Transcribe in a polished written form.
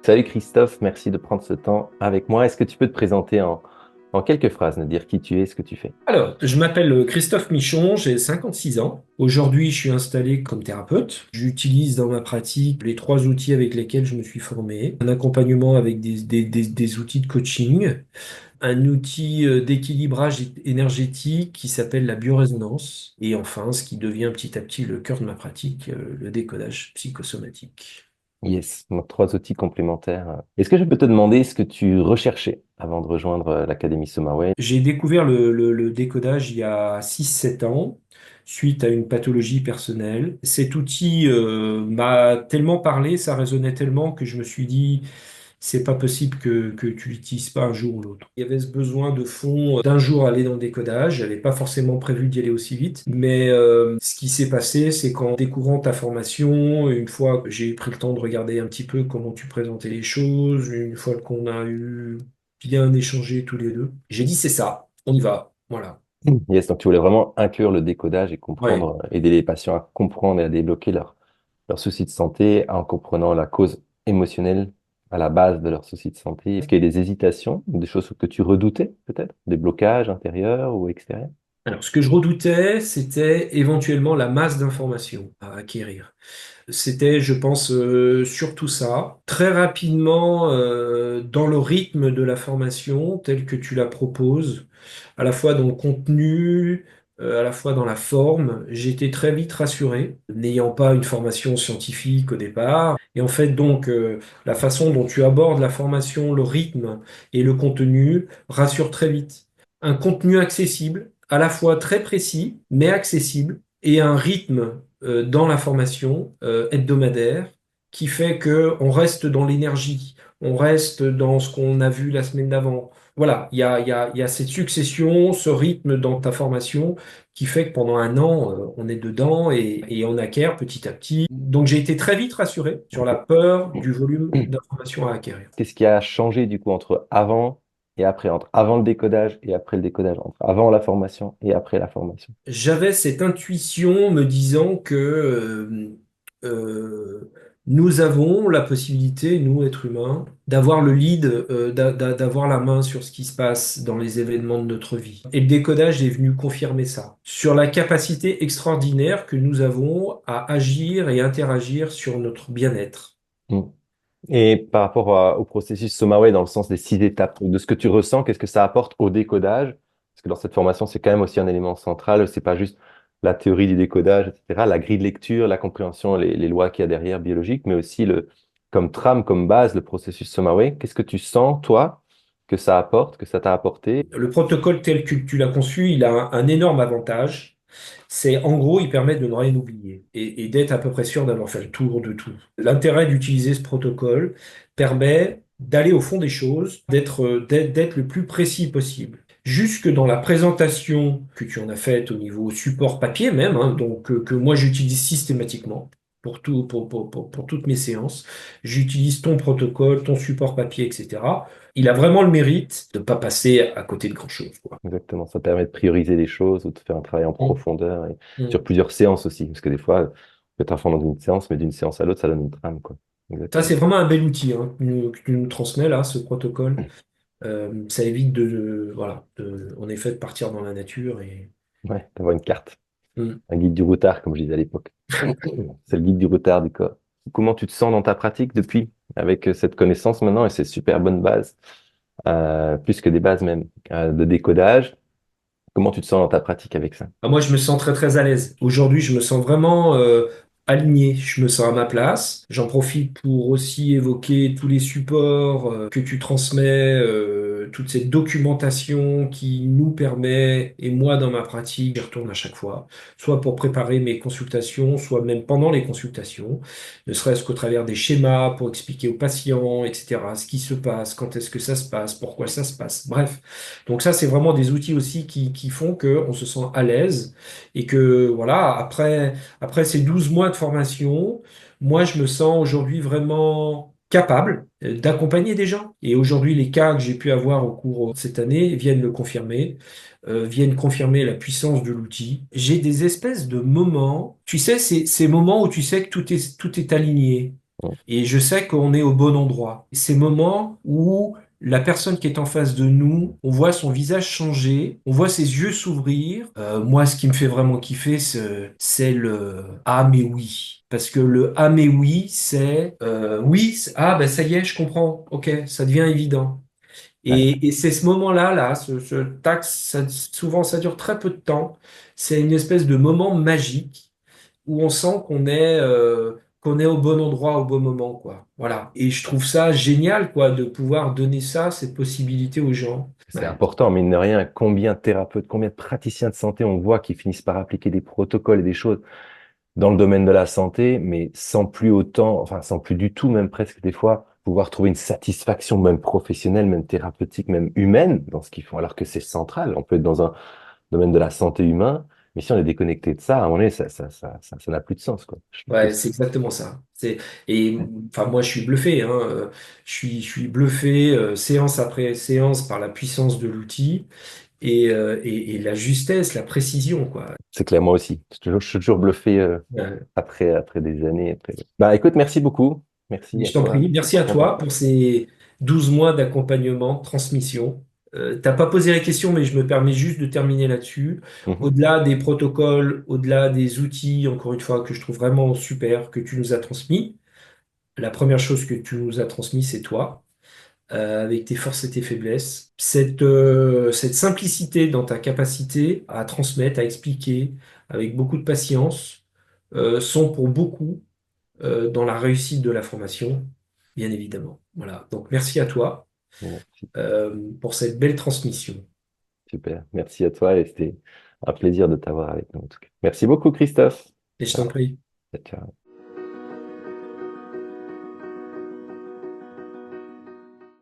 Salut Christophe, merci de prendre ce temps avec moi. Est-ce que tu peux te présenter en quelques phrases, nous dire qui tu es, ce que tu fais? Alors, je m'appelle Christophe Michon, j'ai 56 ans. Aujourd'hui, je suis installé comme thérapeute. J'utilise dans ma pratique les trois outils avec lesquels je me suis formé. Un accompagnement avec des outils de coaching, un outil d'équilibrage énergétique qui s'appelle la biorésonance, et enfin, ce qui devient petit à petit le cœur de ma pratique, le décodage psychosomatique. Yes, donc trois outils complémentaires. Est-ce que je peux te demander ce que tu recherchais avant de rejoindre l'Académie Somaway? J'ai découvert le décodage il y a 6 7 ans, suite à une pathologie personnelle. Cet outil m'a tellement parlé, ça résonnait tellement que je me suis dit, c'est pas possible que tu l'utilises pas un jour ou l'autre. Il y avait ce besoin de fond d'un jour aller dans le décodage. J'avais pas forcément prévu d'y aller aussi vite, mais ce qui s'est passé, c'est qu'en découvrant ta formation, une fois que j'ai pris le temps de regarder un petit peu comment tu présentais les choses, une fois qu'on a eu bien échangé tous les deux, j'ai dit c'est ça, on y va. Voilà. Yes, donc tu voulais vraiment inclure le décodage et Ouais. comprendre, aider les patients à comprendre et à débloquer leurs soucis de santé en comprenant la cause émotionnelle à la base de leurs soucis de santé. Est-ce qu'il y a des hésitations, des choses que tu redoutais peut-être, des blocages intérieurs ou extérieurs? Alors, ce que je redoutais, c'était éventuellement la masse d'informations à acquérir. C'était, je pense, surtout ça. Très rapidement, dans le rythme de la formation, tel que tu la proposes, à la fois dans le contenu, à la fois dans la forme, j'étais très vite rassuré, n'ayant pas une formation scientifique au départ. Et en fait, donc, la façon dont tu abordes la formation, le rythme et le contenu rassure très vite. Un contenu accessible, à la fois très précis, mais accessible, et un rythme dans la formation hebdomadaire qui fait que on reste dans l'énergie, on reste dans ce qu'on a vu la semaine d'avant. Voilà, il y a cette succession, ce rythme dans ta formation qui fait que pendant un an, on est dedans et on acquiert petit à petit. Donc j'ai été très vite rassuré sur la peur du volume d'informations à acquérir. Qu'est-ce qui a changé du coup entre avant et après, entre avant le décodage et après le décodage, entre avant la formation et après la formation? J'avais cette intuition me disant que euh, nous avons la possibilité, nous, êtres humains, d'avoir le lead, d'avoir la main sur ce qui se passe dans les événements de notre vie. Et le décodage est venu confirmer ça, sur la capacité extraordinaire que nous avons à agir et interagir sur notre bien-être. Mm. Et par rapport au processus Somaway, dans le sens des 6 étapes, de ce que tu ressens, qu'est-ce que ça apporte au décodage? Parce que dans cette formation, c'est quand même aussi un élément central. C'est pas juste la théorie du décodage, etc., la grille de lecture, la compréhension, les lois qu'il y a derrière biologiques, mais aussi comme trame, comme base, le processus Somaway. Qu'est-ce que tu sens, toi, que ça apporte, que ça t'a apporté? Le protocole tel que tu l'as conçu, il a un énorme avantage. C'est en gros, il permet de ne rien oublier et d'être à peu près sûr d'avoir fait le tour de tout. L'intérêt d'utiliser ce protocole permet d'aller au fond des choses, d'être le plus précis possible. Jusque dans la présentation que tu en as faite au niveau support papier même, hein, donc que moi j'utilise systématiquement pour tout, pour toutes mes séances. J'utilise ton protocole, ton support papier, etc. Il a vraiment le mérite de ne pas passer à côté de grand-chose, quoi. Exactement, ça permet de prioriser les choses ou de faire un travail en Mm. profondeur et sur Mm. plusieurs séances aussi, parce que des fois, on peut être à fond dans une séance, mais d'une séance à l'autre, ça donne une trame, quoi. Ça, c'est Exactement. vraiment un bel outil hein, que tu nous transmets là, ce protocole. Ça évite voilà, en effet, de partir dans la nature et. Ouais, d'avoir une carte, Mm. un guide du routard, comme je disais à l'époque. C'est le guide du routard du corps. Comment tu te sens dans ta pratique depuis, avec cette connaissance maintenant et ces super bonnes bases, plus que des bases même, de décodage? Comment tu te sens dans ta pratique avec ça? Ah, moi, je me sens très très à l'aise. Aujourd'hui, je me sens vraiment aligné. Je me sens à ma place. J'en profite pour aussi évoquer tous les supports que tu transmets, toute cette documentation qui nous permet, et moi dans ma pratique, j'y retourne à chaque fois, soit pour préparer mes consultations, soit même pendant les consultations, ne serait-ce qu'au travers des schémas pour expliquer aux patients, etc., ce qui se passe, quand est-ce que ça se passe, pourquoi ça se passe. Bref. Donc ça, c'est vraiment des outils aussi qui font qu'on se sent à l'aise et que voilà, après ces 12 mois de formation, moi, je me sens aujourd'hui vraiment capable d'accompagner des gens. Et aujourd'hui, les cas que j'ai pu avoir au cours de cette année viennent confirmer la puissance de l'outil. J'ai des espèces de moments, tu sais, ces moments où tu sais que tout est aligné. Mm. Et je sais qu'on est au bon endroit. Ces moments où la personne qui est en face de nous, on voit son visage changer, on voit ses yeux s'ouvrir. Moi, ce qui me fait vraiment kiffer, c'est le «Ah mais oui». Parce que le «Ah mais oui», c'est «Oui, ah ben ça y est, je comprends, ok, ça devient évident». Ouais. Et c'est ce moment-là, là, ce tac, souvent ça dure très peu de temps. C'est une espèce de moment magique où on sent qu'on est au bon endroit au bon moment, quoi. Voilà. Et je trouve ça génial, quoi, de pouvoir donner ça, cette possibilité aux gens. C'est Ouais. important, mine de rien, combien de thérapeutes, combien de praticiens de santé on voit qui finissent par appliquer des protocoles et des choses dans le domaine de la santé, mais sans plus autant, enfin sans plus du tout, même presque des fois, pouvoir trouver une satisfaction même professionnelle, même thérapeutique, même humaine dans ce qu'ils font, alors que c'est central. On peut être dans un domaine de la santé humain, mais si on est déconnecté de ça, à un moment donné, ça n'a plus de sens, quoi. Je trouve que Ouais, c'est exactement ça. Et enfin, moi, je suis bluffé, hein. Je suis bluffé séance après séance par la puissance de l'outil et la justesse, la précision, quoi. c'est clair, moi aussi. Je suis toujours bluffé après des années. Bah écoute, merci beaucoup. Mais Merci à je t'en toi. prie. Merci à Vraiment. toi pour ces 12 mois d'accompagnement, de transmission. T'as pas posé la question, mais je me permets juste de terminer là-dessus. Mhm. Au-delà des protocoles, au-delà des outils, encore une fois, que je trouve vraiment super, que tu nous as transmis, la première chose que tu nous as transmis, c'est toi, avec tes forces et tes faiblesses. Cette simplicité dans ta capacité à transmettre, à expliquer, avec beaucoup de patience, sont pour beaucoup dans la réussite de la formation, bien évidemment. Voilà. Donc merci à toi Merci. pour cette belle transmission. Super. Merci à toi et c'était un plaisir de t'avoir avec nous en tout cas. Merci beaucoup, Christophe. Et je t'en Ciao. prie. Ciao.